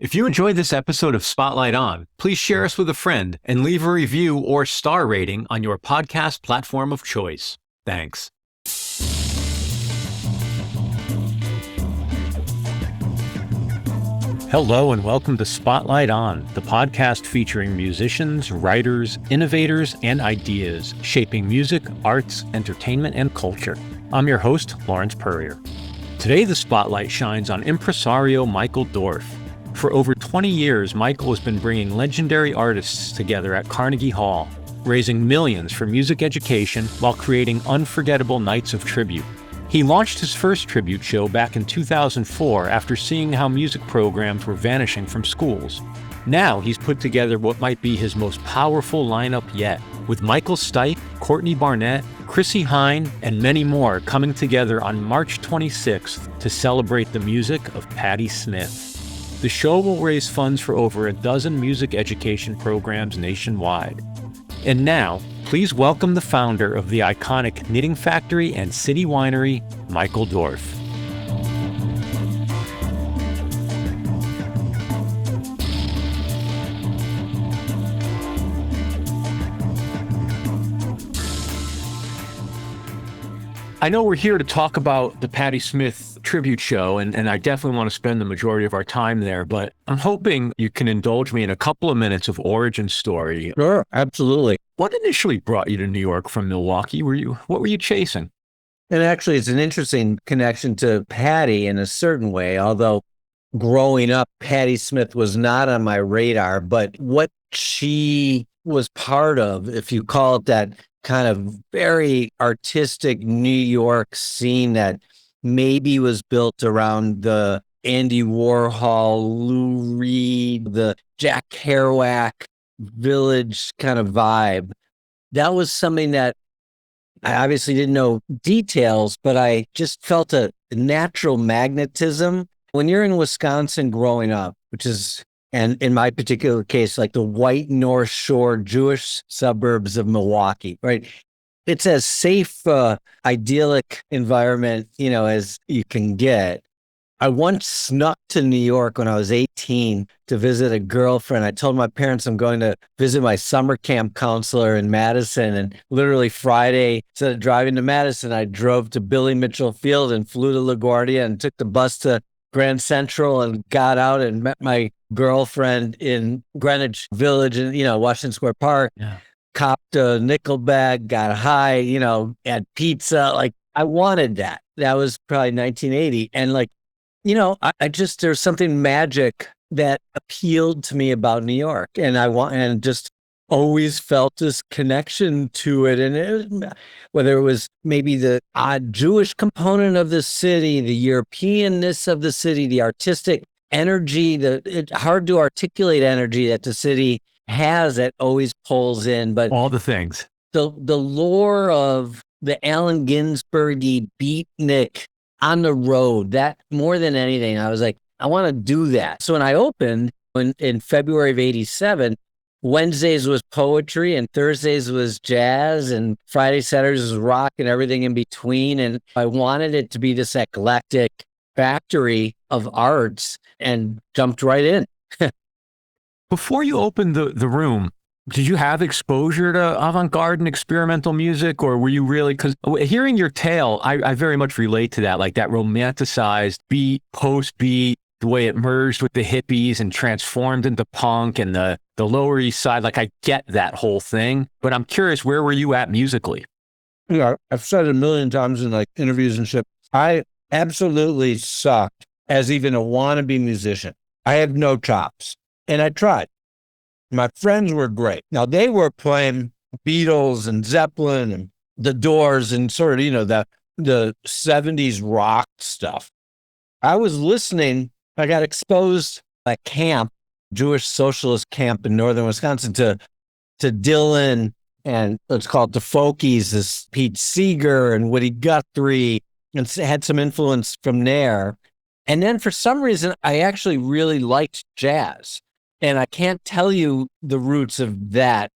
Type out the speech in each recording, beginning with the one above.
If you enjoyed this episode of Spotlight On, please share us with a friend and leave a review or star rating on your podcast platform of choice. Thanks. Hello and welcome to Spotlight On, the podcast featuring musicians, writers, innovators, and ideas shaping music, arts, entertainment, and culture. I'm your host, Lawrence Purrier. Today, the spotlight shines on impresario Michael Dorf. For over 20 years, Michael has been bringing legendary artists together at Carnegie Hall, raising millions for music education while creating unforgettable nights of tribute. He launched his first tribute show back in 2004 after seeing how music programs were vanishing from schools. Now he's put together what might be his most powerful lineup yet, with Michael Stipe, Courtney Barnett, Chrissie Hynde, and many more coming together on March 26th to celebrate the music of Patti Smith. The show will raise funds for over a dozen music education programs nationwide. And now, please welcome the founder of the iconic Knitting Factory and City Winery, Michael Dorf. I know we're here to talk about the Patti Smith tribute show, and I definitely want to spend the majority of our time there, but I'm hoping you can indulge me in a couple of minutes of origin story. Sure, absolutely. What initially brought you to New York from Milwaukee? What were you chasing? And actually, it's an interesting connection to Patti in a certain way, although growing up, Patti Smith was not on my radar, but what she was part of, if you call it that, kind of very artistic New York scene that maybe was built around the Andy Warhol, Lou Reed, the Jack Kerouac village kind of vibe. That was something that I obviously didn't know details, but I just felt a natural magnetism. When you're in Wisconsin growing up, which is, and in my particular case, like the white North Shore Jewish suburbs of Milwaukee, right? It's as safe, idyllic environment, as you can get. I once snuck to New York when I was 18 to visit a girlfriend. I told my parents I'm going to visit my summer camp counselor in Madison. And literally Friday, instead of driving to Madison, I drove to Billy Mitchell Field and flew to LaGuardia and took the bus to Grand Central and got out and met my girlfriend in Greenwich Village and, Washington Square Park. Yeah. Copped a nickel bag, got high, had pizza. Like, I wanted that. That was probably 1980. And I just, there's something magic that appealed to me about New York. And just always felt this connection to it. And whether it was maybe the odd Jewish component of the city, the Europeanness of the city, the artistic energy, the hard to articulate energy that the city has that always pulls in. But all the things. The lore of the Allen Ginsberg-y beatnik on the road, that more than anything, I was like, I want to do that. So when I opened in February of 87, Wednesdays was poetry and Thursdays was jazz and Friday, Saturdays was rock and everything in between. And I wanted it to be this eclectic factory of arts and jumped right in. Before you opened the room, did you have exposure to avant-garde and experimental music, or were you really, because hearing your tale, I very much relate to that, like that romanticized beat, post-beat, the way it merged with the hippies and transformed into punk and the Lower East Side. Like, I get that whole thing, but I'm curious, where were you at musically? Yeah, I've said it a million times in interviews and shit. I absolutely sucked as even a wannabe musician. I had no chops, and I tried. My friends were great. Now, they were playing Beatles and Zeppelin and The Doors and sort of, the 70s rock stuff. I was listening. I got exposed at camp, Jewish socialist camp in northern Wisconsin, to Dylan and let's call it the Folkies, this Pete Seeger and Woody Guthrie, and had some influence from there. And then for some reason, I actually really liked jazz. And I can't tell you the roots of that.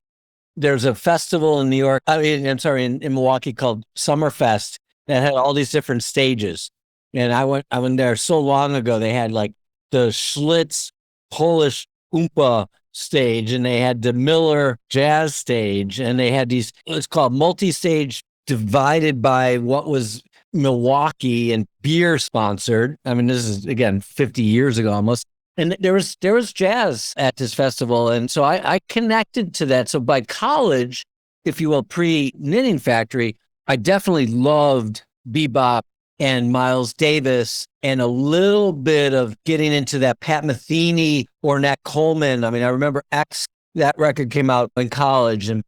There's a festival in New York, in Milwaukee called Summerfest that had all these different stages. And I went there so long ago. They had like the Schlitz Polish Oompa stage, and they had the Miller Jazz stage, and they had these, it's called multi-stage, divided by what was Milwaukee and beer sponsored. I mean, this is, again, 50 years ago almost. And there was jazz at this festival. And so I connected to that. So by college, if you will, pre-Knitting Factory, I definitely loved bebop and Miles Davis and a little bit of getting into that Pat Metheny or Nat Coleman. I mean, I remember X, that record came out in college, and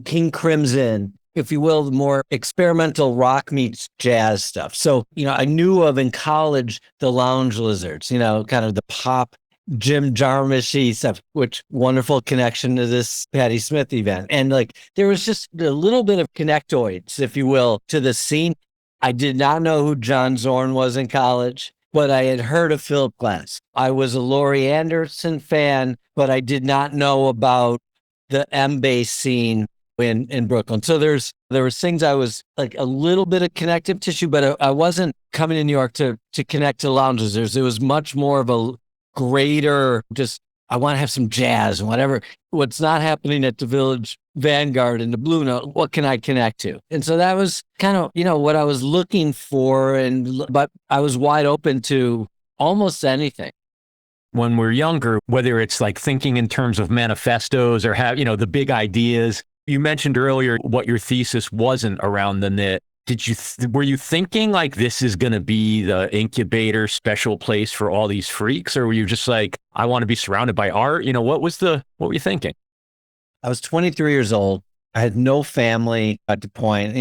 King Crimson, if you will, the more experimental rock meets jazz stuff. So, I knew of in college the Lounge Lizards, kind of the pop Jim Jarmusch-y stuff, which wonderful connection to this Patti Smith event. And there was just a little bit of connectoids, if you will, to the scene. I did not know who John Zorn was in college, but I had heard of Philip Glass. I was a Laurie Anderson fan, but I did not know about the M-Bass scene in Brooklyn. So there was things I was like a little bit of connective tissue, but I wasn't coming to New York to connect to lounges. It was much more of a greater, just, I want to have some jazz and whatever. What's not happening at the Village Vanguard and the Blue Note, what can I connect to? And so that was kind of, what I was looking for. But I was wide open to almost anything. When we're younger, whether it's like thinking in terms of manifestos or have, the big ideas, you mentioned earlier what your thesis wasn't around the knit. Were you thinking like this is going to be the incubator special place for all these freaks? Or were you just like, I want to be surrounded by art? What were you thinking? I was 23 years old. I had no family at the point,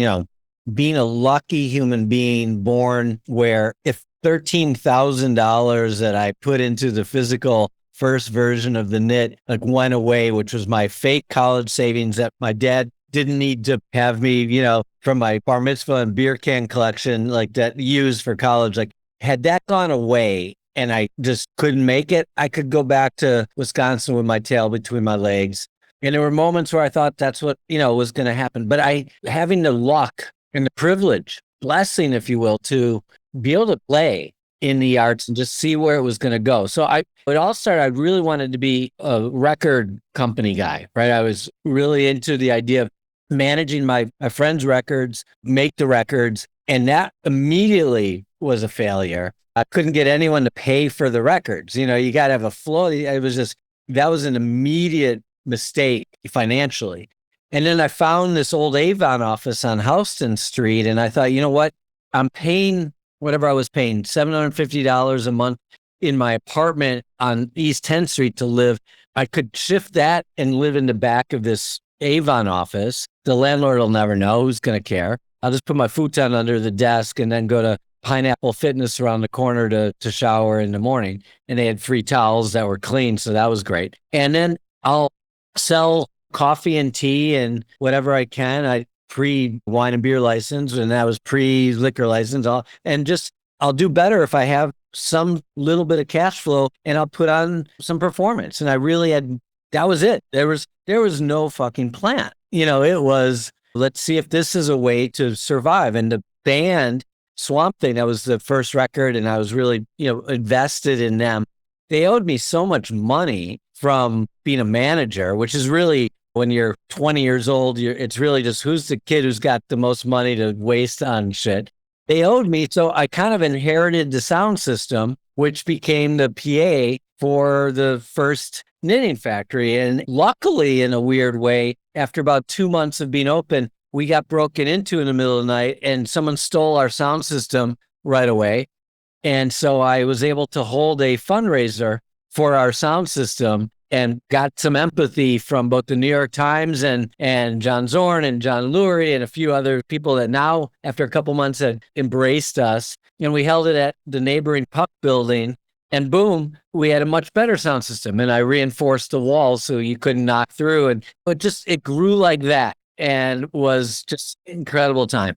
being a lucky human being born where if $13,000 that I put into the physical first version of the knit went away, which was my fake college savings that my dad didn't need to have me, from my bar mitzvah and beer can collection that used for college. Had that gone away and I just couldn't make it, I could go back to Wisconsin with my tail between my legs. And there were moments where I thought that's what, was going to happen. But having the luck and the privilege, blessing, if you will, to be able to play in the arts and just see where it was going to go. So it all started, I really wanted to be a record company guy, right? I was really into the idea of managing my friends' records, make the records. And that immediately was a failure. I couldn't get anyone to pay for the records. You got to have a flow. That was an immediate mistake financially. And then I found this old Avon office on Houston Street. And I thought, you know what? I'm paying whatever I was paying, $750 a month in my apartment on East 10th Street to live. I could shift that and live in the back of this Avon office. The landlord will never know. Who's going to care? I'll just put my futon under the desk and then go to Pineapple Fitness around the corner to shower in the morning. And they had free towels that were clean. So that was great. And then I'll sell coffee and tea and whatever I can. I pre-wine and beer license, and that was pre-liquor license. I'll do better if I have some little bit of cash flow, and I'll put on some performance. And I really that was it. There was no fucking plan. It was, let's see if this is a way to survive. And the band Swamp Thing, that was the first record, and I was really, invested in them. They owed me so much money from being a manager, which is really, when you're 20 years old, it's really just who's the kid who's got the most money to waste on shit. They owed me, so I kind of inherited the sound system, which became the PA for the first Knitting Factory. And luckily, in a weird way, after about 2 months of being open, we got broken into in the middle of the night and someone stole our sound system right away. And so I was able to hold a fundraiser for our sound system and got some empathy from both the New York Times and John Zorn and John Lurie and a few other people that now, after a couple months, had embraced us. And we held it at the neighboring Puck building, and boom, we had a much better sound system. And I reinforced the walls so you couldn't knock through. And it grew like that and was just incredible time.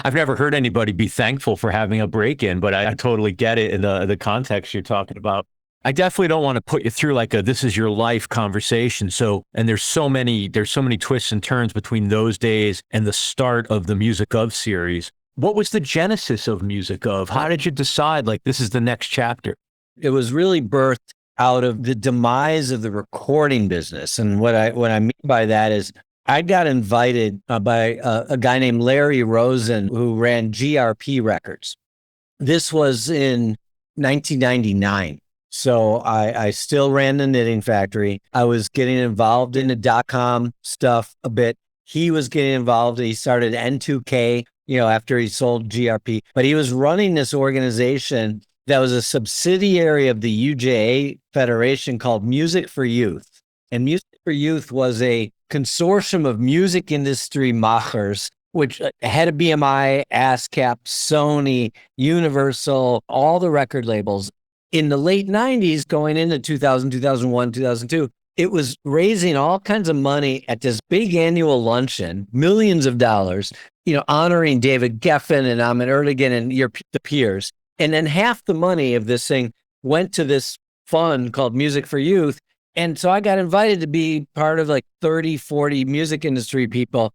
I've never heard anybody be thankful for having a break-in, but I totally get it in the context you're talking about. I definitely don't want to put you through like a this is your life conversation. So, and there's so many twists and turns between those days and the start of the Music Of series. What was the genesis of Music Of? How did you decide like this is the next chapter? It was really birthed out of the demise of the recording business. And what I mean by that is I got invited by a guy named Larry Rosen, who ran GRP Records. This was in 1999. So I still ran the knitting factory. I was getting involved in the .com stuff a bit. He was getting involved. He started N2K, after he sold GRP. But he was running this organization that was a subsidiary of the UJA Federation called Music for Youth. And Music for Youth was a consortium of music industry machers, which had a BMI, ASCAP, Sony, Universal, all the record labels. In the late 90s, going into 2000, 2001, 2002, it was raising all kinds of money at this big annual luncheon, millions of dollars, honoring David Geffen and Ahmet Ertegun and the peers. And then half the money of this thing went to this fund called Music for Youth. And so I got invited to be part of like 30, 40 music industry people.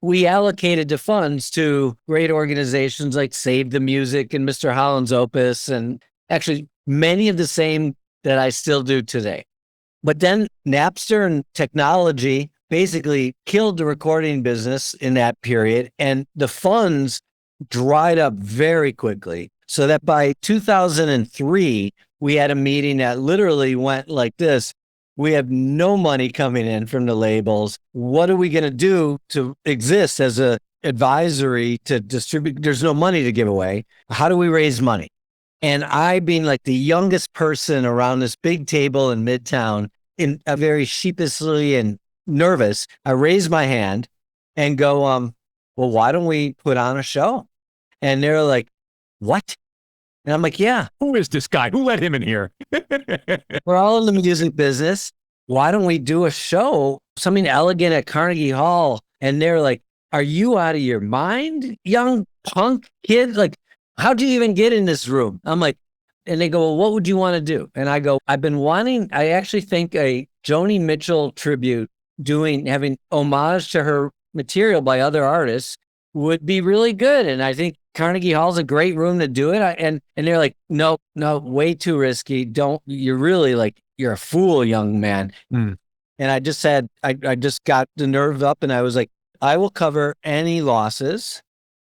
We allocated the funds to great organizations like Save the Music and Mr. Holland's Opus, and actually many of the same that I still do today. But then Napster and technology basically killed the recording business in that period, and the funds dried up very quickly. So that by 2003, we had a meeting that literally went like this. We have no money coming in from the labels. What are we going to do to exist as a advisory to distribute? There's no money to give away. How do we raise money? And I, being like the youngest person around this big table in Midtown, in a very sheepishly and nervous, I raise my hand and go, well, why don't we put on a show? And they're like, what? And I'm like, yeah. Who is this guy? Who let him in here? We're all in the music business. Why don't we do a show, something elegant at Carnegie Hall? And they're like, are you out of your mind, young punk kid? Like, how'd you even get in this room? I'm like, and they go, well, what would you want to do? And I go, I actually think a Joni Mitchell tribute, having homage to her material by other artists would be really good. And I think Carnegie Hall's a great room to do it. And they're like, no, way too risky. You're really like, you're a fool, young man. Mm. And I just got the nerve up and I was like, I will cover any losses.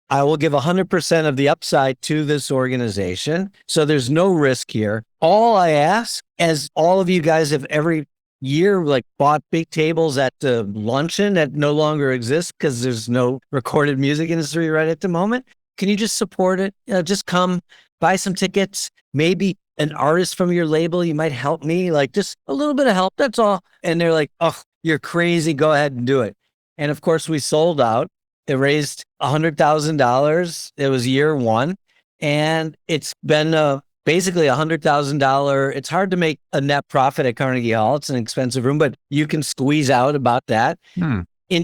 I will give 100% of the upside to this organization. So there's no risk here. All I ask, as all of you guys have every year like bought big tables at the luncheon that no longer exists because there's no recorded music industry right at the moment. Can you just support it? Just come buy some tickets. Maybe an artist from your label, you might help me, like just a little bit of help. That's all. And they're like, oh, you're crazy. Go ahead and do it. And of course we sold out. It raised $100,000. It was year one. And it's been basically $100,000. It's hard to make a net profit at Carnegie Hall. It's an expensive room, but you can squeeze out about that.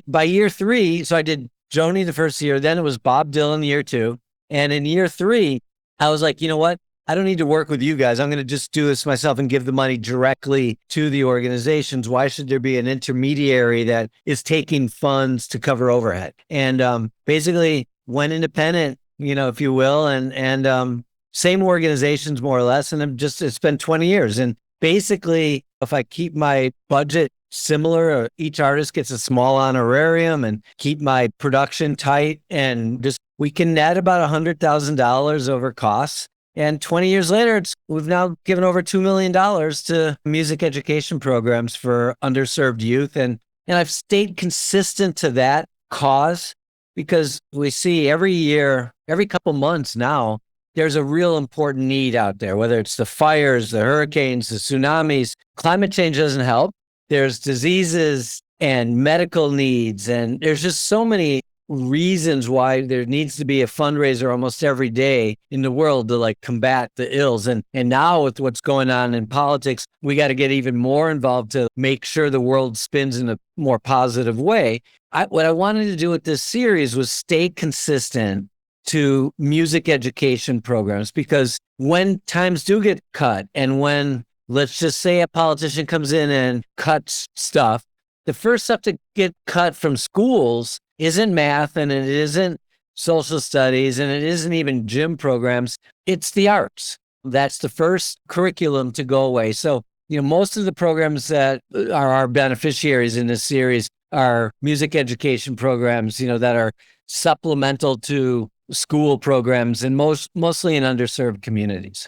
By year three, so I did Joni the first year, then it was Bob Dylan year two. And in year three, I was like, you know what? I don't need to work with you guys. I'm going to just do this myself and give the money directly to the organizations. Why should there be an intermediary that is taking funds to cover overhead? And basically went independent, if you will, and same organizations more or less. And it's been 20 years. And basically, if I keep my budget similar, or each artist gets a small honorarium and keep my production tight, and we can net about $100,000 over costs. And 20 years later, we've now given over $2 million to music education programs for underserved youth. And I've stayed consistent to that cause because we see every year, every couple months now, there's a real important need out there, whether it's the fires, the hurricanes, the tsunamis. Climate change doesn't help. There's diseases and medical needs. And there's just so many reasons why there needs to be a fundraiser almost every day in the world to combat the ills. And now with what's going on in politics, we got to get even more involved to make sure the world spins in a more positive way. What I wanted to do with this series was stay consistent to music education programs, because when times do get cut and when, let's just say, a politician comes in and cuts stuff, the first stuff to get cut from schools isn't math, and it isn't social studies, and it isn't even gym programs. It's the arts. That's the first curriculum to go away. So Most of the programs that are our beneficiaries in this series are music education programs, that are supplemental to school programs and mostly in underserved communities.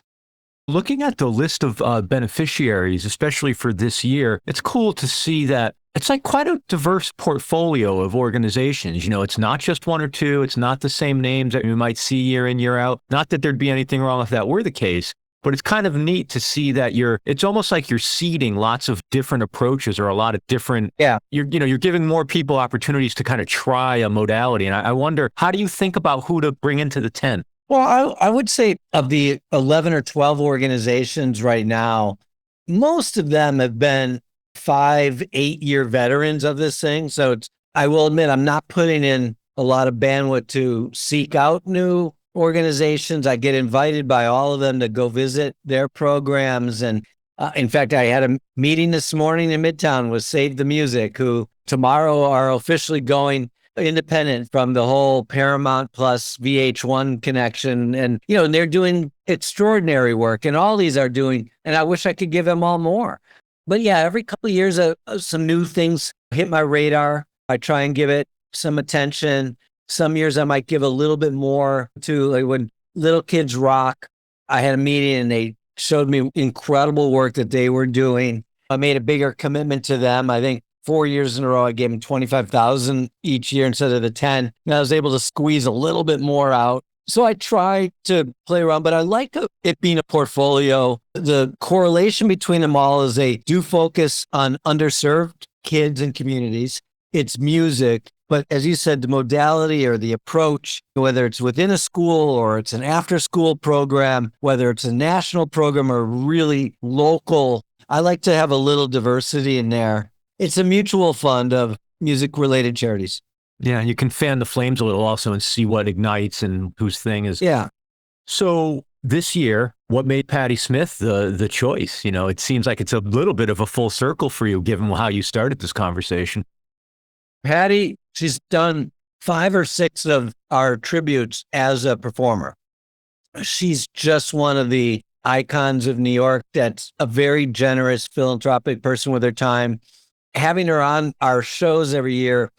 Looking at the list of beneficiaries, especially for this year, it's cool to see that it's like quite a diverse portfolio of organizations. It's not just one or two. It's not the same names that you might see year in, year out. Not that there'd be anything wrong if that were the case, but it's kind of neat to see that it's almost like you're seeding lots of different approaches or a lot of different, you're giving more people opportunities to kind of try a modality. And I wonder, how do you think about who to bring into the tent? Well, I would say of the 11 or 12 organizations right now, most of them have been 5-8 year veterans of this thing. So I will admit, I'm not putting in a lot of bandwidth to seek out new organizations. I get invited by all of them to go visit their programs. And in fact, I had a meeting this morning in Midtown with Save the Music, who tomorrow are officially going independent from the whole Paramount plus VH1 connection. And, they're doing extraordinary work, and all these are doing, and I wish I could give them all more. But yeah, every couple of years, some new things hit my radar. I try and give it some attention. Some years I might give a little bit more to, like when Little Kids Rock, I had a meeting and they showed me incredible work that they were doing. I made a bigger commitment to them. I think 4 years in a row, I gave them $25,000 each year instead of the 10. And I was able to squeeze a little bit more out. So I try to play around, but I like it being a portfolio. The correlation between them all is they do focus on underserved kids and communities. It's music, but as you said, the modality or the approach, whether it's within a school or it's an after-school program, whether it's a national program or really local, I like to have a little diversity in there. It's a mutual fund of music-related charities. Yeah, you can fan the flames a little also and see what ignites and whose thing is. Yeah. So this year, what made Patti Smith the choice? It seems like it's a little bit of a full circle for you, given how you started this conversation. Patti, she's done 5 or 6 of our tributes as a performer. She's just one of the icons of New York that's a very generous, philanthropic person with her time. Having her on our shows every year,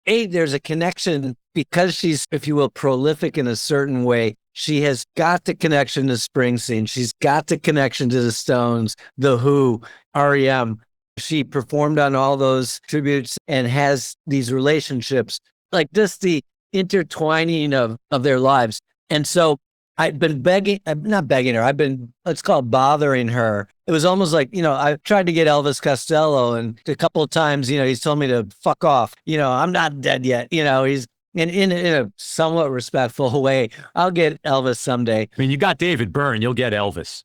there's a connection because she's, if you will, prolific in a certain way. She has got the connection to Springsteen. She's got the connection to the Stones, The Who, REM. She performed on all those tributes and has these relationships, like just the intertwining of their lives. And so I've been not begging her, I've been, let's call it bothering her. It was almost like, I tried to get Elvis Costello, and a couple of times, he's told me to fuck off. I'm not dead yet. He's in a somewhat respectful way. I'll get Elvis someday. I mean, you got David Byrne, you'll get Elvis.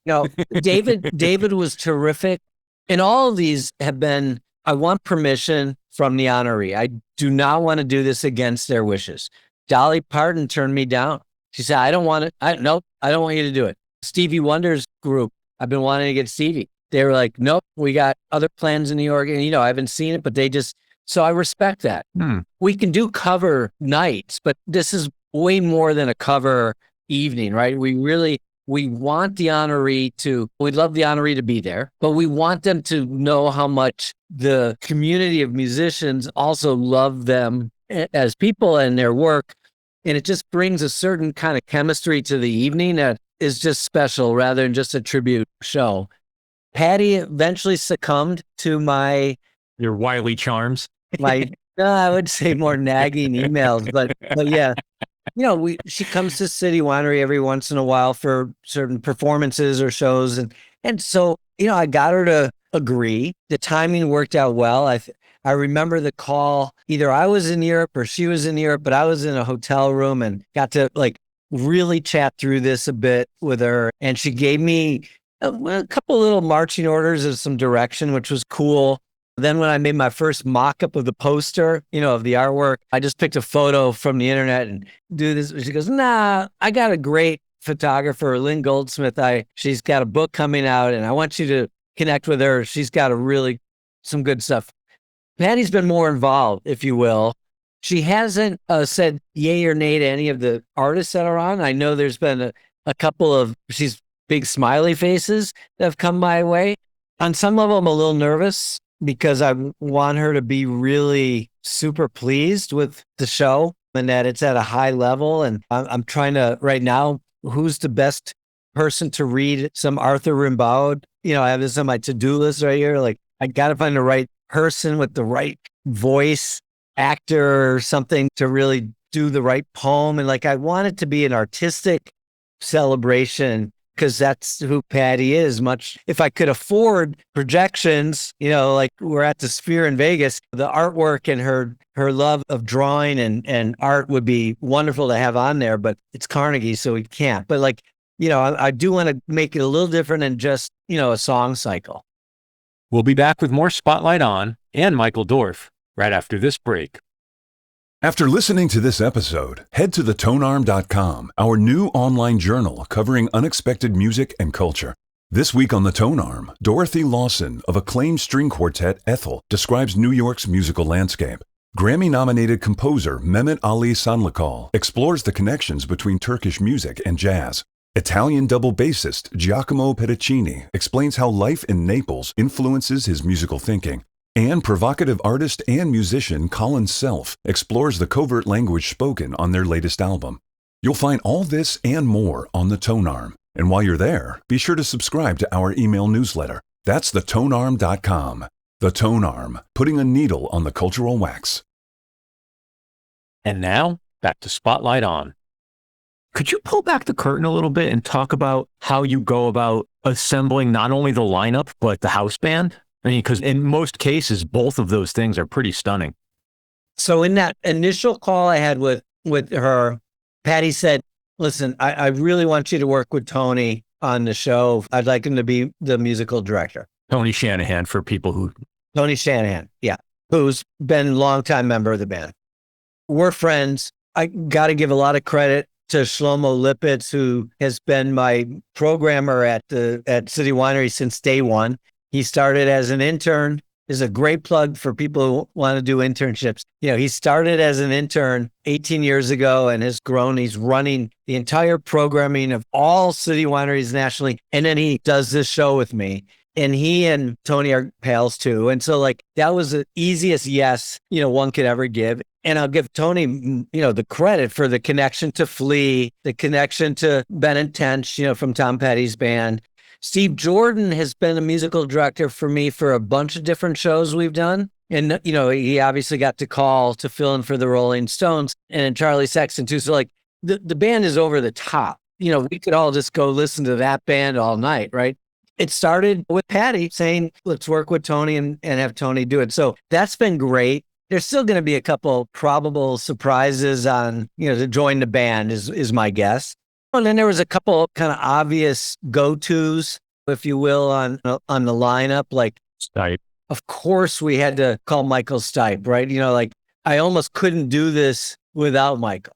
David was terrific. And all of these have been, I want permission from the honoree. I do not want to do this against their wishes. Dolly Parton turned me down. She said, I don't want it. I don't want you to do it. Stevie Wonder's group, I've been wanting to get Stevie. They were like, nope, we got other plans in New York. And, I haven't seen it, but so I respect that. We can do cover nights, but this is way more than a cover evening, right? We want the honoree we'd love the honoree to be there, but we want them to know how much the community of musicians also love them as people and their work. And it just brings a certain kind of chemistry to the evening that is just special rather than just a tribute show. Patti eventually succumbed to your wily charms. I would say more nagging emails, but yeah. She comes to City Winery every once in a while for certain performances or shows. And so, I got her to agree. The timing worked out well. I remember the call, either I was in Europe or she was in Europe, but I was in a hotel room and got to really chat through this a bit with her. And she gave me a couple little marching orders of some direction, which was cool. Then when I made my first mock-up of the poster, of the artwork, I just picked a photo from the internet and do this. She goes, nah, I got a great photographer, Lynn Goldsmith. She's got a book coming out and I want you to connect with her. She's got some good stuff. Patti's been more involved, if you will. She hasn't said yay or nay to any of the artists that are on. I know there's been a couple of, she's big smiley faces that have come my way. On some level, I'm a little nervous because I want her to be really super pleased with the show and that it's at a high level. And I'm trying to right now, who's the best person to read some Arthur Rimbaud? I have this on my to-do list right here. Like, I got to find the right person with the right voice, actor or something to really do the right poem. And like, I want it to be an artistic celebration because that's who Patti is. Much if I could afford projections, like we're at the Sphere in Vegas, the artwork and her love of drawing and art would be wonderful to have on there, but it's Carnegie, so we can't. But like, I do want to make it a little different than just, a song cycle. We'll be back with more Spotlight On and Michael Dorf right after this break. After listening to this episode, head to thetonearm.com, our new online journal covering unexpected music and culture. This week on The Tone Arm, Dorothy Lawson of acclaimed string quartet Ethel describes New York's musical landscape. Grammy-nominated composer Mehmet Ali Sanlikal explores the connections between Turkish music and jazz. Italian double bassist Giacomo Pedicini explains how life in Naples influences his musical thinking. And provocative artist and musician Colin Self explores the covert language spoken on their latest album. You'll find all this and more on The Tone Arm. And while you're there, be sure to subscribe to our email newsletter. That's thetonearm.com. The Tone Arm, putting a needle on the cultural wax. And now, back to Spotlight On. Could you pull back the curtain a little bit and talk about how you go about assembling not only the lineup, but the house band? I mean, because in most cases, both of those things are pretty stunning. So in that initial call I had with her, Patti said, listen, I really want you to work with Tony on the show. I'd like him to be the musical director. Tony Shanahan, for people who... Tony Shanahan, yeah, who's been a longtime member of the band. We're friends. I got to give a lot of credit to Shlomo Lipitz, who has been my programmer at City Winery since day one. He started as an intern. Is a great plug for people who want to do internships. He started as an intern 18 years ago and has grown. He's running the entire programming of all city wineries nationally. And then he does this show with me. And he and Tony are pals too. And so like, that was the easiest yes, one could ever give. And I'll give Tony, the credit for the connection to Flea, the connection to Ben and Tench, from Tom Petty's band. Steve Jordan has been a musical director for me for a bunch of different shows we've done. And, he obviously got to call to fill in for the Rolling Stones and Charlie Sexton too. So like the band is over the top. We could all just go listen to that band all night, right? It started with Patti saying, let's work with Tony and have Tony do it. So that's been great. There's still going to be a couple probable surprises on, to join the band is my guess. And then there was a couple kind of obvious go-tos, if you will, on the lineup. Like Stipe. Of course, we had to call Michael Stipe, right? Like I almost couldn't do this without Michael.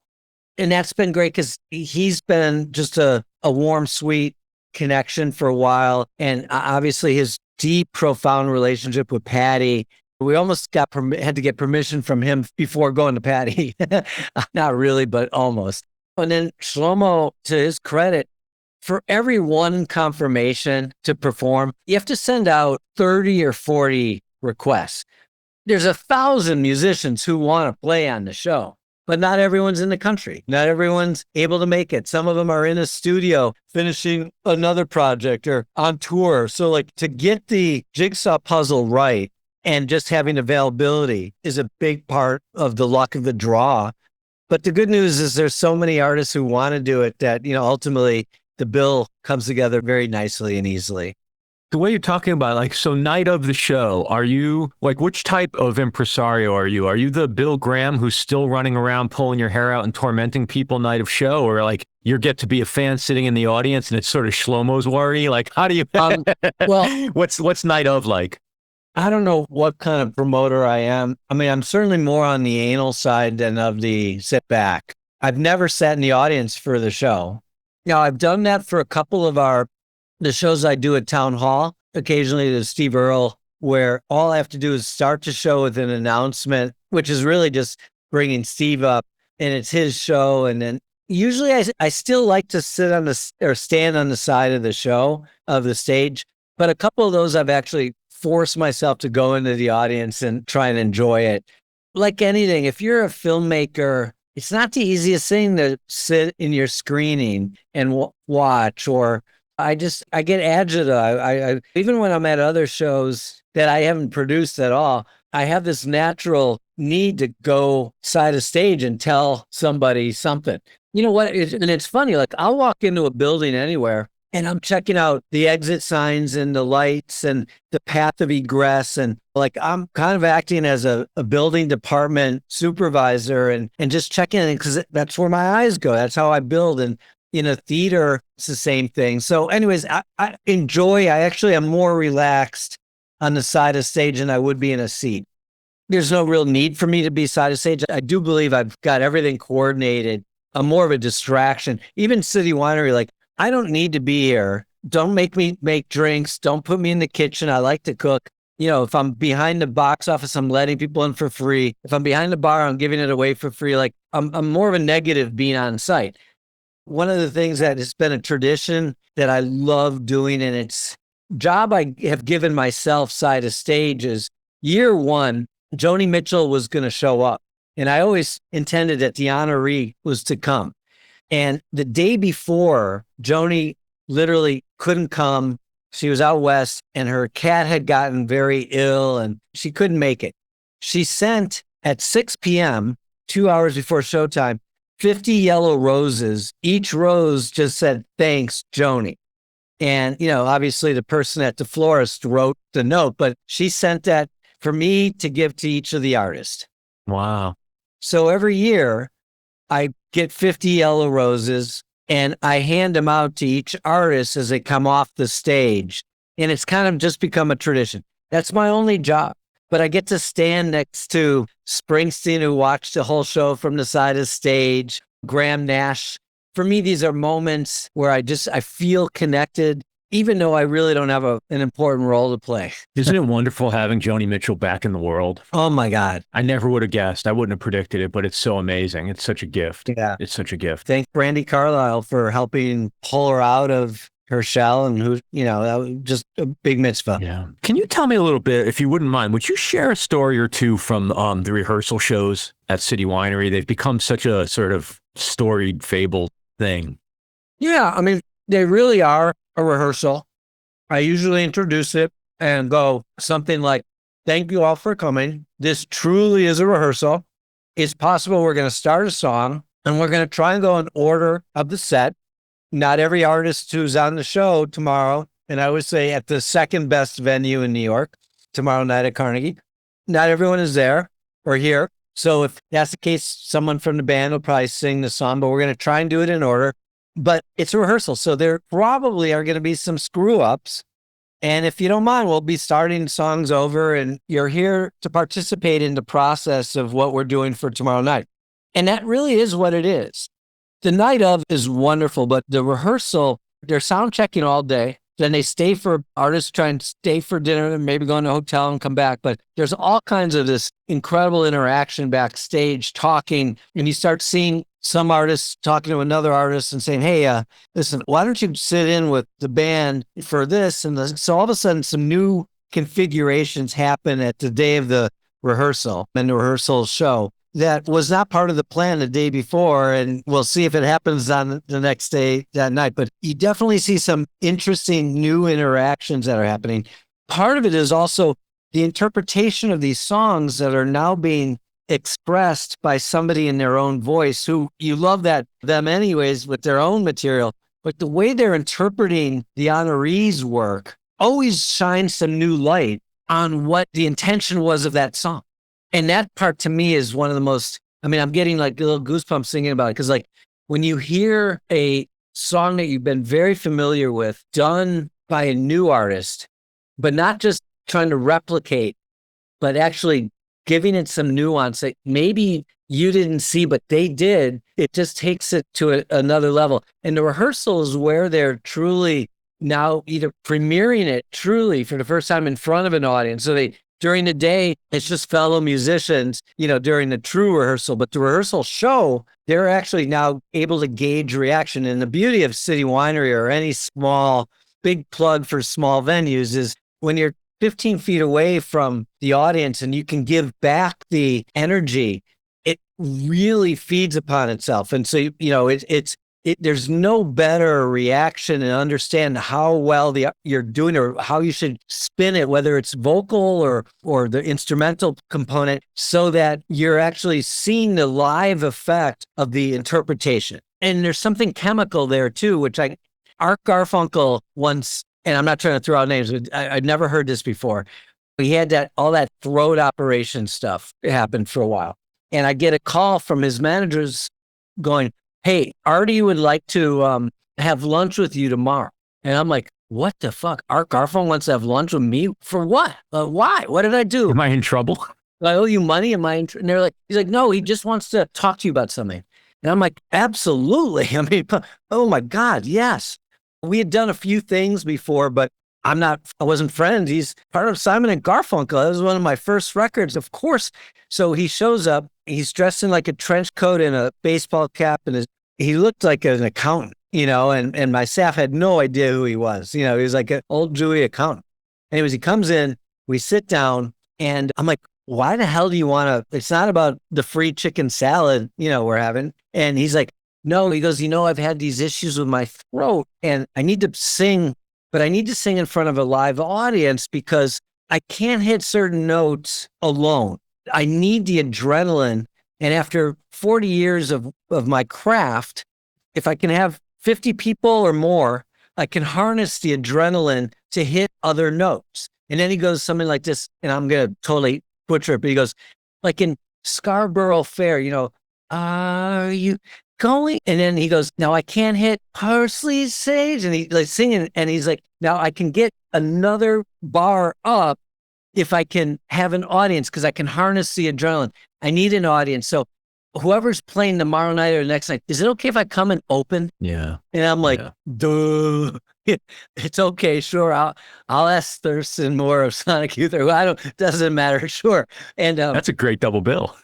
And that's been great because he's been just a warm, sweet connection for a while. And obviously his deep, profound relationship with Patti. We almost had to get permission from him before going to Patti. Not really, but almost. And then Shlomo, to his credit, for every one confirmation to perform, you have to send out 30 or 40 requests. There's 1,000 musicians who want to play on the show, but not everyone's in the country. Not everyone's able to make it. Some of them are in a studio finishing another project or on tour. So like to get the jigsaw puzzle right and just having availability is a big part of the luck of the draw. But the good news is there's so many artists who want to do it that, ultimately the bill comes together very nicely and easily. The way you're talking about, like, so night of the show, are you, like, which type of impresario are you? Are you the Bill Graham who's still running around pulling your hair out and tormenting people night of show? Or, like, you get to be a fan sitting in the audience and it's sort of Shlomo's worry? Like, how do you, well, what's night of like? I don't know what kind of promoter I am. I mean, I'm certainly more on the anal side than of the sit back. I've never sat in the audience for the show. I've done that for a couple of the shows I do at Town Hall, occasionally to Steve Earle, where all I have to do is start the show with an announcement, which is really just bringing Steve up, and it's his show. And then usually I still like to sit on or stand on the side of the show, of the stage, But a couple of those I've actually forced myself to go into the audience and try and enjoy it. Like anything, if you're a filmmaker, it's not the easiest thing to sit in your screening and watch. Or I get agita. I even when I'm at other shows that I haven't produced at all, I have this natural need to go side of stage and tell somebody something. You know what? And it's funny, like I'll walk into a building anywhere and I'm checking out the exit signs and the lights and the path of egress. And like, I'm kind of acting as a building department supervisor and just checking in because that's where my eyes go. That's how I build. And in a theater, it's the same thing. So anyways, I actually am more relaxed on the side of stage than I would be in a seat. There's no real need for me to be side of stage. I do believe I've got everything coordinated. I'm more of a distraction. Even City Winery, like, I don't need to be here. Don't make me make drinks. Don't put me in the kitchen. I like to cook. You know, if I'm behind the box office, I'm letting people in for free. If I'm behind the bar, I'm giving it away for free. Like, I'm more of a negative being on site. One of the things that has been a tradition that I love doing, and it's job I have given myself side of stage, is year one, Joni Mitchell was going to show up. And I always intended that the honoree was to come. And the day before, Joni literally couldn't come. She was out west and her cat had gotten very ill and she couldn't make it. She sent at 6 p.m., 2 hours before showtime, 50 yellow roses. Each rose just said, "Thanks, Joni." And, you know, obviously the person at the florist wrote the note, but she sent that for me to give to each of the artists. Wow. So every year I get 50 yellow roses and I hand them out to each artist as they come off the stage. And it's kind of just become a tradition. That's my only job. But I get to stand next to Springsteen, who watched the whole show from the side of the stage, Graham Nash. For me, these are moments where I feel connected, even though I really don't have an important role to play. Isn't it wonderful having Joni Mitchell back in the world? Oh my God. I never would have guessed. I wouldn't have predicted it, but it's so amazing. It's such a gift. Yeah. It's such a gift. Thank Brandi Carlile for helping pull her out of her shell, and who, you know, that was just a big mitzvah. Yeah. Can you tell me a little bit, if you wouldn't mind, would you share a story or two from the rehearsal shows at City Winery? They've become such a sort of storied fable thing. Yeah. I mean, they really are a rehearsal. I usually introduce it and go something like, "Thank you all for coming. This truly is a rehearsal. It's possible we're going to start a song and we're going to try and go in order of the set. Not every artist who's on the show tomorrow," and I would say at the second best venue in New York, tomorrow night at Carnegie, not everyone is there or here. So if that's the case, someone from the band will probably sing the song, but we're going to try and do it in order. But it's a rehearsal, so there probably are going to be some screw-ups. And if you don't mind, we'll be starting songs over, and you're here to participate in the process of what we're doing for tomorrow night. And that really is what it is. The night of is wonderful, but the rehearsal, they're sound checking all day. Then they stay for artists, try and stay for dinner and maybe go in a hotel and come back. But there's all kinds of this incredible interaction backstage, talking, and you start seeing some artists talking to another artist and saying, "Hey, listen, why don't you sit in with the band for this?" And so all of a sudden, some new configurations happen at the day of the rehearsal and the rehearsal show that was not part of the plan the day before. And we'll see if it happens on the next day, that night. But you definitely see some interesting new interactions that are happening. Part of it is also the interpretation of these songs that are now being expressed by somebody in their own voice, who you love them anyways with their own material. But the way they're interpreting the honorees' work always shines some new light on what the intention was of that song. And that part to me is one of the most, I mean, I'm getting like little goosebumps thinking about it. Cause like when you hear a song that you've been very familiar with done by a new artist, but not just trying to replicate, but actually giving it some nuance that maybe you didn't see, but they did, it just takes it to another level. And the rehearsal is where they're truly now either premiering it truly for the first time in front of an audience. So during the day, it's just fellow musicians, you know, during the true rehearsal. But the rehearsal show, they're actually now able to gauge reaction. And the beauty of City Winery or any small big plug for small venues is when you're 15 feet away from the audience and you can give back the energy, it really feeds upon itself. And so, there's no better reaction and understand how well you're doing or how you should spin it, whether it's vocal or the instrumental component, so that you're actually seeing the live effect of the interpretation. And there's something chemical there too, which Art Garfunkel once, and I'm not trying to throw out names, but I'd never heard this before. He had all that throat operation stuff happened for a while. And I get a call from his managers going, "Hey, Artie would like to have lunch with you tomorrow." And I'm like, what the fuck? Art Garfunkel wants to have lunch with me? For what? Why? What did I do? Am I in trouble? I owe you money? And they're like, he's like, "No, he just wants to talk to you about something." And I'm like, absolutely. I mean, oh my God, yes. We had done a few things before, but I wasn't friends. He's part of Simon and Garfunkel. That was one of my first records, of course. So he shows up, he's dressed in like a trench coat and a baseball cap, and he looked like an accountant, and my staff had no idea who he was. He was like an old Jewy accountant. Anyways, he comes in, we sit down, and I'm like, why the hell do you want to, it's not about the free chicken salad, we're having. And he's like, no, he goes, I've had these issues with my throat and I need to sing, but I need to sing in front of a live audience because I can't hit certain notes alone. I need the adrenaline. And after 40 years of my craft, if I can have 50 people or more, I can harness the adrenaline to hit other notes. And then he goes something like this, and I'm going to totally butcher it, but he goes, like in Scarborough Fair, are you going? And then he goes, now I can't hit parsley sage. And he's like singing, and he's like, now I can get another bar up if I can have an audience, because I can harness the adrenaline. I need an audience. So whoever's playing tomorrow night or the next night, is it okay if I come and open? Yeah. And I'm like, duh. It's okay, sure. I'll ask Thurston more of Sonic Youth, or doesn't matter, sure. And that's a great double bill.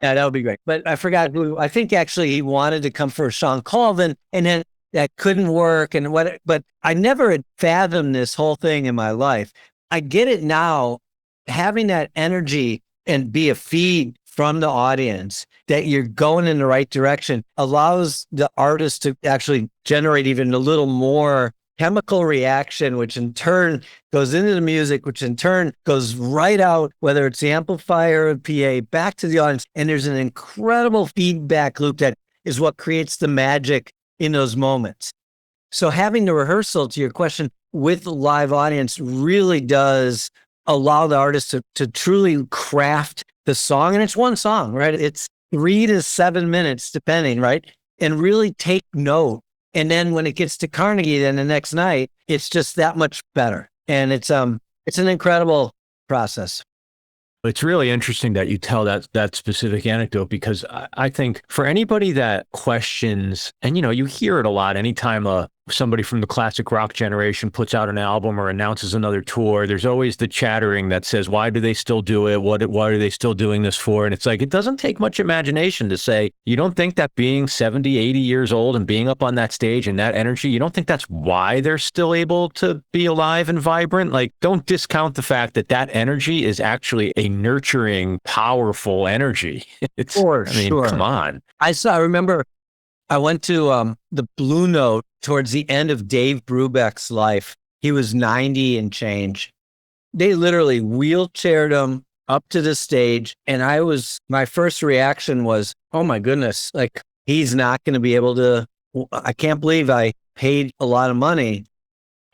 Yeah, that would be great. But I forgot who. I think actually he wanted to come for Sean Colvin, and then that couldn't work. But I never had fathomed this whole thing in my life. I get it now, having that energy and be a feed from the audience that you're going in the right direction allows the artist to actually generate even a little more chemical reaction, which in turn goes into the music, which in turn goes right out, whether it's the amplifier or PA, back to the audience. And there's an incredible feedback loop that is what creates the magic in those moments. So having the rehearsal, to your question, with the live audience really does allow the artist to truly craft the song. And it's one song, right? It's 3 to 7 minutes, depending, right? And really take note. And then when it gets to Carnegie, then the next night, it's just that much better. And it's an incredible process. It's really interesting that you tell that specific anecdote, because I think for anybody that questions, and you hear it a lot anytime somebody from the classic rock generation puts out an album or announces another tour, there's always the chattering that says, why do they still do it? Why are they still doing this for? And it's like, it doesn't take much imagination to say, you don't think that being 70, 80 years old and being up on that stage and that energy, you don't think that's why they're still able to be alive and vibrant? Like, don't discount the fact that energy is actually a nurturing, powerful energy. Sure. Come on. I remember I went to the Blue Note towards the end of Dave Brubeck's life. He was 90 and change. They literally wheelchaired him up to the stage. And my first reaction was, oh my goodness, like he's not going to be able to, I can't believe I paid a lot of money.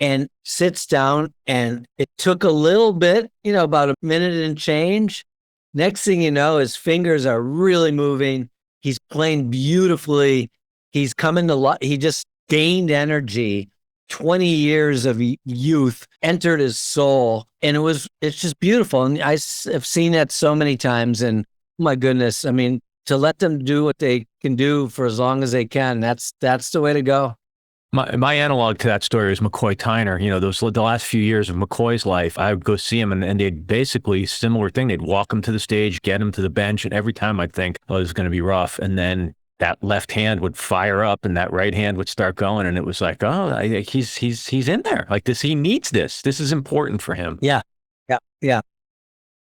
And sits down, and it took a little bit, about a minute and change. Next thing you know, his fingers are really moving. He's playing beautifully. He's coming to life. He just gained energy. 20 years of youth entered his soul, and it's just beautiful. And I have seen that so many times, and oh my goodness, to let them do what they can do for as long as they can, that's the way to go. My analog to that story is McCoy Tyner. The last few years of McCoy's life, I would go see him, and they'd basically similar thing. They'd walk him to the stage, get him to the bench, and every time I'd think, oh, this is going to be rough. And then that left hand would fire up and that right hand would start going. And it was like, oh, he's in there like this. He needs this. This is important for him. Yeah. Yeah. Yeah.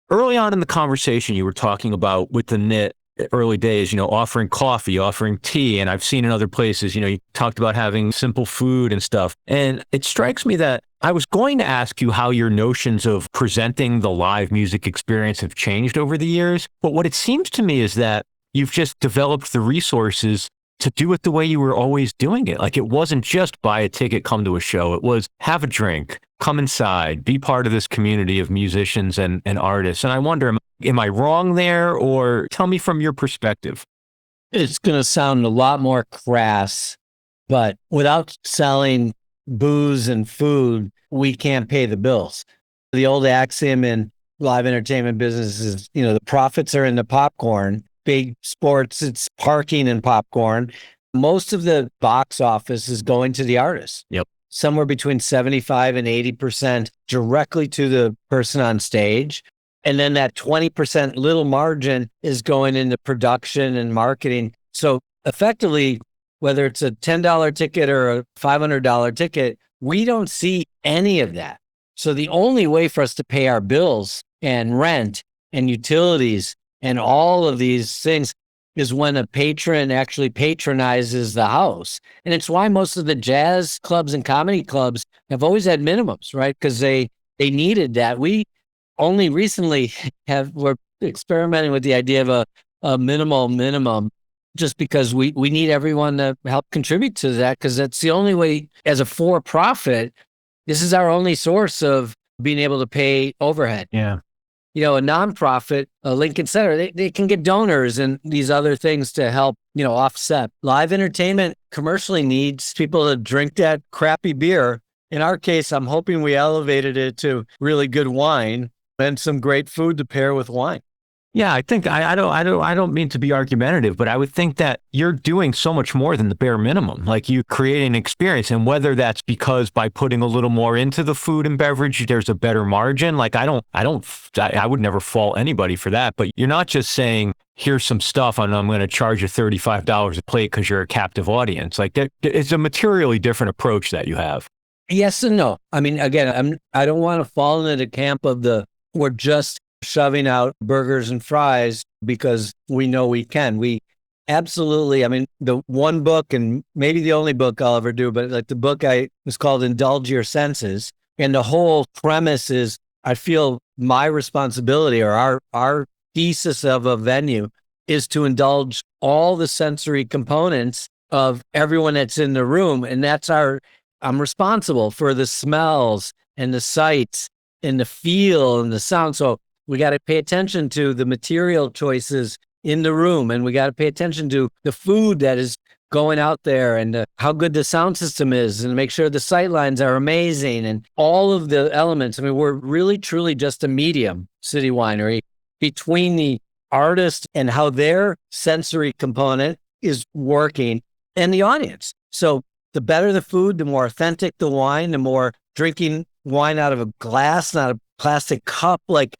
Early on in the conversation, you were talking about with the knit early days, offering coffee, offering tea. And I've seen in other places, you talked about having simple food and stuff. And it strikes me that I was going to ask you how your notions of presenting the live music experience have changed over the years. But what it seems to me is that you've just developed the resources to do it the way you were always doing it. Like it wasn't just buy a ticket, come to a show. It was have a drink, come inside, be part of this community of musicians and artists. And I wonder, am I wrong there, or tell me from your perspective? It's going to sound a lot more crass, but without selling booze and food, we can't pay the bills. The old axiom in live entertainment business is, the profits are in the popcorn. Big sports, it's parking and popcorn. Most of the box office is going to the artist. Yep. Somewhere between 75 and 80% directly to the person on stage. And then that 20% little margin is going into production and marketing. So effectively, whether it's a $10 ticket or a $500 ticket, we don't see any of that. So the only way for us to pay our bills and rent and utilities and all of these things is when a patron actually patronizes the house. And it's why most of the jazz clubs and comedy clubs have always had minimums, right? Because they needed that. We only recently we're experimenting with the idea of a minimal minimum, just because we need everyone to help contribute to that, because that's the only way. As a for-profit, this is our only source of being able to pay overhead. Yeah. A nonprofit, Lincoln Center, they can get donors and these other things to help, offset. Live entertainment commercially needs people to drink that crappy beer. In our case, I'm hoping we elevated it to really good wine and some great food to pair with wine. Yeah, I think I don't mean to be argumentative, but I would think that you're doing so much more than the bare minimum. Like you create an experience, and whether that's because by putting a little more into the food and beverage, there's a better margin. Like I would never fault anybody for that. But you're not just saying, here's some stuff and I'm going to charge you $35 a plate because you're a captive audience. Like it's a materially different approach that you have. Yes and no. I mean, again, I don't want to fall into the camp of we're just shoving out burgers and fries because we know we can. We absolutely, I mean, the one book and maybe the only book I'll ever do, but like the book was called Indulge Your Senses. And the whole premise is, I feel my responsibility, or our thesis of a venue is to indulge all the sensory components of everyone that's in the room. And I'm responsible for the smells and the sights and the feel and the sound. So we got to pay attention to the material choices in the room, and we got to pay attention to the food that is going out there, and how good the sound system is, and make sure the sight lines are amazing, and all of the elements. I mean, we're really, truly just a medium, City Winery, between the artist and how their sensory component is working and the audience. So the better the food, the more authentic the wine, the more drinking wine out of a glass, not a plastic cup. Like,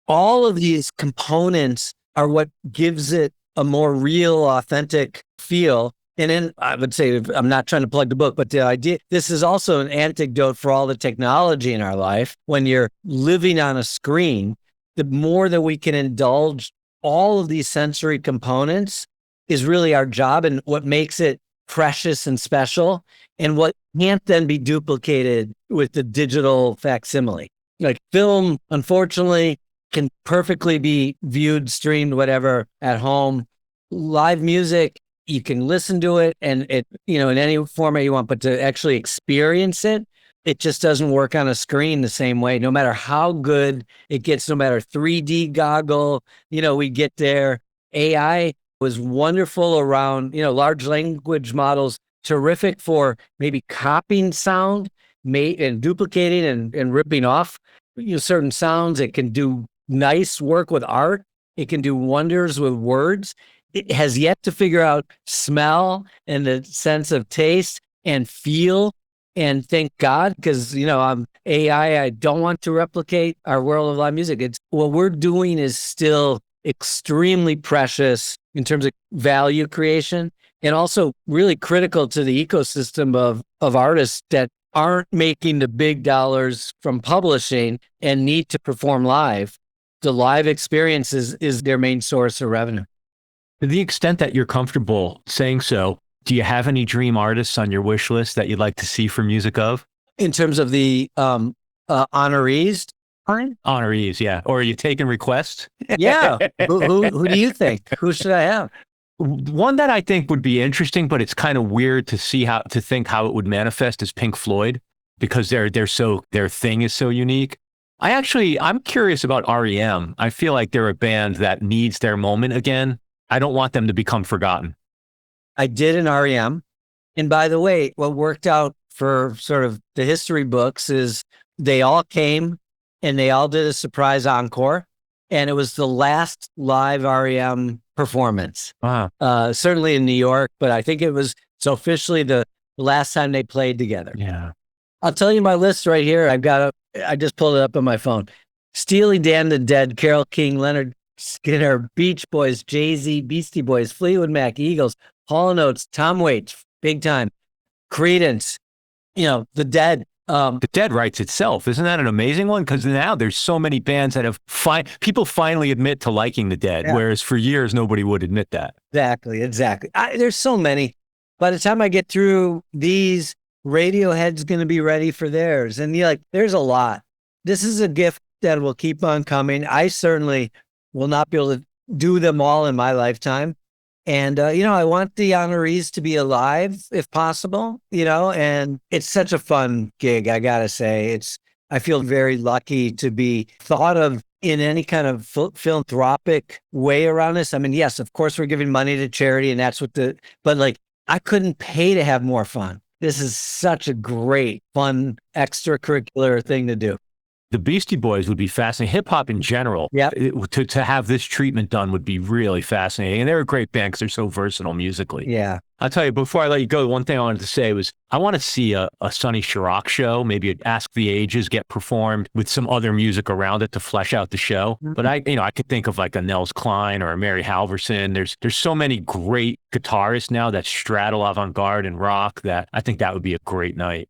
all of these components are what gives it a more real, authentic feel. And then I would say, I'm not trying to plug the book, but the idea, this is also an antidote for all the technology in our life. When you're living on a screen, the more that we can indulge all of these sensory components is really our job, and what makes it precious and special, and what can't then be duplicated with the digital facsimile. Like film, unfortunately, can perfectly be viewed, streamed, whatever, at home. Live music, you can listen to it and it, in any format you want, but to actually experience it, it just doesn't work on a screen the same way. No matter how good it gets, no matter 3D goggle, we get there. AI was wonderful around, large language models, terrific for maybe copying sound, and duplicating and ripping off certain sounds. It can do nice work with art. It can do wonders with words. It has yet to figure out smell and the sense of taste and feel. And thank God, because, I'm AI. I don't want to replicate our world of live music. What we're doing is still extremely precious in terms of value creation, and also really critical to the ecosystem of artists that aren't making the big dollars from publishing and need to perform live. The live experience is their main source of revenue. To the extent that you're comfortable saying so, do you have any dream artists on your wish list that you'd like to see for music of? In terms of the honorees? Honorees, yeah. Or are you taking requests? Yeah. Who do you think? Who should I have? One that I think would be interesting, but it's kind of weird to think how it would manifest is Pink Floyd, because their thing is so unique. I'm curious about REM. I feel like they're a band that needs their moment again. I don't want them to become forgotten. I did an REM. And by the way, what worked out for sort of the history books is they all came and they all did a surprise encore. And it was the last live REM performance. Wow. Certainly in New York, but I think it's officially the last time they played together. Yeah. I'll tell you my list right here. I just pulled it up on my phone. Steely Dan, The Dead, Carole King, Leonard Skinner, Beach Boys, Jay-Z, Beastie Boys, Fleetwood Mac, Eagles, Hall & Oates, Tom Waits, big time, Creedence, The Dead. The Dead writes itself. Isn't that an amazing one? Because now there's so many bands that have people finally admit to liking The Dead, whereas for years nobody would admit that. Exactly. There's so many. By the time I get through these, Radiohead's going to be ready for theirs. And there's a lot. This is a gift that will keep on coming. I certainly will not be able to do them all in my lifetime. And, I want the honorees to be alive if possible, and it's such a fun gig. I got to say, I feel very lucky to be thought of in any kind of philanthropic way around this. I mean, yes, of course, we're giving money to charity and that's but I couldn't pay to have more fun. This is such a great, fun, extracurricular thing to do. The Beastie Boys would be fascinating. Hip hop in general, to have this treatment done would be really fascinating. And they're a great band because they're so versatile musically. Yeah. I'll tell you, before I let you go, one thing I wanted to say was I want to see a Sonny Sharrock show, maybe Ask the Ages get performed with some other music around it to flesh out the show. Mm-hmm. But I could think of like a Nels Cline or a Mary Halverson. There's so many great guitarists now that straddle avant-garde and rock that I think that would be a great night.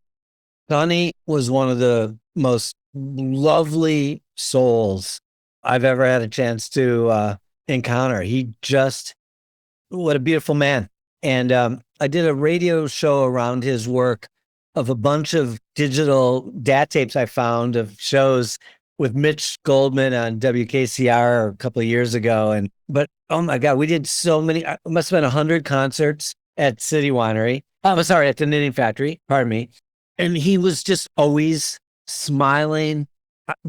Sonny was one of the most lovely souls I've ever had a chance to encounter. What a beautiful man. And I did a radio show around his work of a bunch of digital DAT tapes I found of shows with Mitch Goldman on WKCR a couple of years ago. But oh my God, we did so many, it must have been 100 concerts at City Winery. I'm sorry, at the Knitting Factory, pardon me. And he was just always smiling.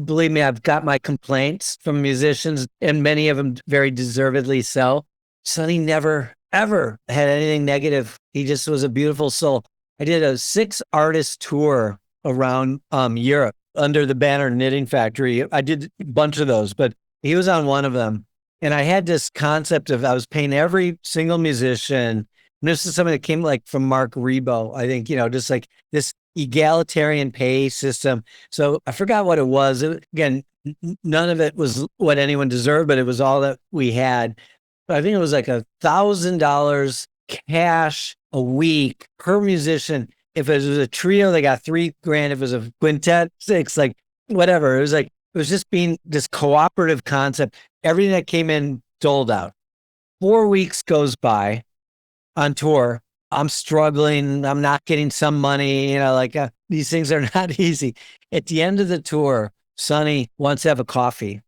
Believe me, I've got my complaints from musicians, and many of them very deservedly so. Sonny never, ever had anything negative. He just was a beautiful soul. I did a 6-artist tour around Europe under the banner Knitting Factory. I did a bunch of those, but he was on one of them. And I had this concept of I was paying every single musician. And this is something that came from Mark Rebo, I think, just like this egalitarian pay system. So I forgot what it was. Again, none of it was what anyone deserved, but it was all that we had. But I think it was like $1,000 cash a week per musician. If it was a trio, they got $3,000. If it was a quintet, $6,000, whatever. It was just being this cooperative concept. Everything that came in doled out. 4 weeks goes by on tour. I'm struggling. I'm not getting some money. These things are not easy. At the end of the tour, Sonny wants to have a coffee.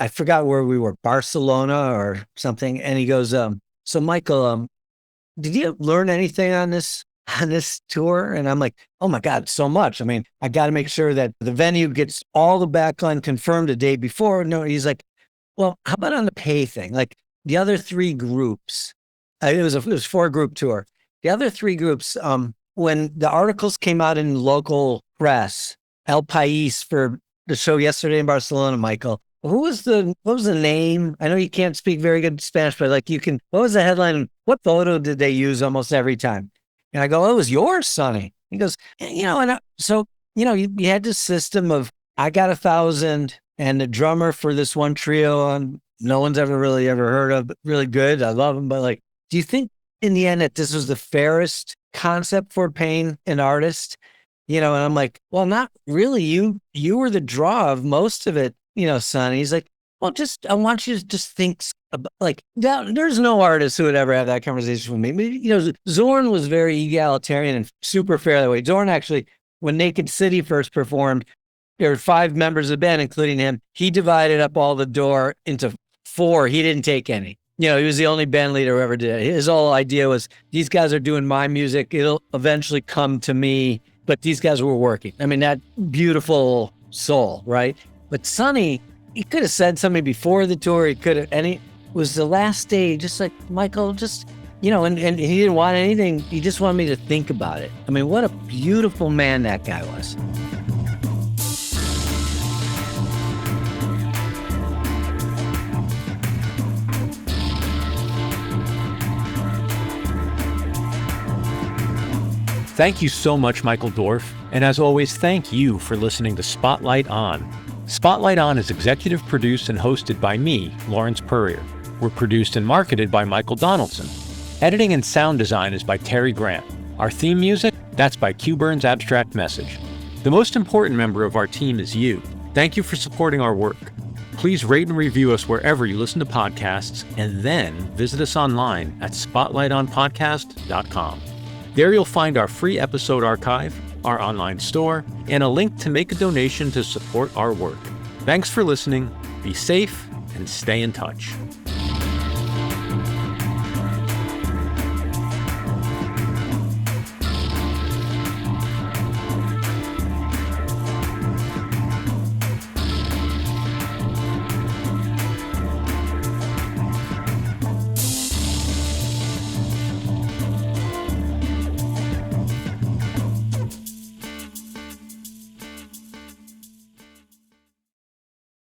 I forgot where we were, Barcelona or something. And he goes, so Michael, did you learn anything on this tour? And I'm like, oh my God, so much. I mean, I got to make sure that the venue gets all the backline confirmed the day before. No, he's like, well, how about on the pay thing? Like the other 3 groups, it was a 4-group tour. The other 3 groups, when the articles came out in local press, El País for the show yesterday in Barcelona, Michael, what was the name? I know you can't speak very good Spanish, but what was the headline? What photo did they use almost every time? And I go, oh, it was yours, Sonny. He goes, you had this system of, I got $1,000, and the drummer for this one trio, no one's ever heard of, but really good. I love him. But like, do you think in the end that this was the fairest concept for paying an artist? And I'm like, well, not really. You were the draw of most of it, Sonny. He's like, well, I want you to just think about, like, there's no artist who would ever have that conversation with me. But, Zorn was very egalitarian and super fair that way. Zorn actually, when Naked City first performed, there were 5 members of the band, including him. He divided up all the door into 4. He didn't take any. He was the only band leader who ever did it. His whole idea was, these guys are doing my music. It'll eventually come to me, but these guys were working. I mean, that beautiful soul, right? But Sonny, he could have said something before the tour. He could have, and it was the last day, just like, Michael, just, and he didn't want anything. He just wanted me to think about it. I mean, what a beautiful man that guy was. Thank you so much, Michael Dorf. And as always, thank you for listening to Spotlight On. Spotlight On is executive produced and hosted by me, Lawrence Purrier. We're produced and marketed by Michael Donaldson. Editing and sound design is by Terry Grant. Our theme music, that's by Q Burn's Abstract Message. The most important member of our team is you. Thank you for supporting our work. Please rate and review us wherever you listen to podcasts, and then visit us online at spotlightonpodcast.com. There you'll find our free episode archive, our online store, and a link to make a donation to support our work. Thanks for listening, be safe, and stay in touch.